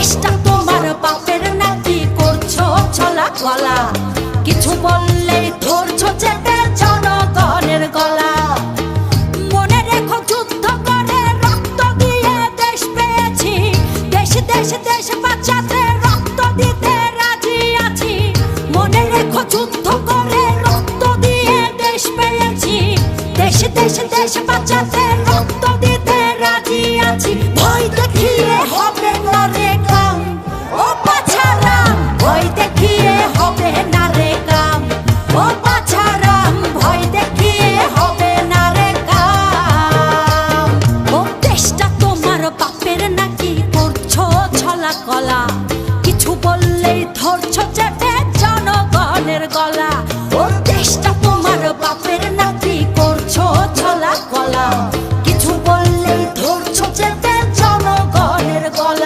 দেশটা তোমার বাপের নাকি করছো ছলা গলা, কিছু বললেই ধরছো চেপে জনগণের গলা। মনে রেখো যুদ্ধ করে রক্ত দিয়ে দেশ পেয়েছি, দেশ দেশ দেশ বাঁচাতে রক্ত দিতে রাজি আছি। মনে রেখো যুদ্ধ করে রক্ত দিয়ে দেশ পেয়েছি, দেশ দেশ দেশ বাঁচাতে রক্ত দিতে রাজি আছি। ভয় দেখিয়ে হবে না রে কাম, ও পাছারাম ভয় দেখিয়ে হবে না রে কাম, ও পাছারাম ভয় দেখিয়ে হবে না রে কাম। ও দেশটা তোমার বাপের নাকি করছো ছলা কলা, কিছু বললেই ধরছো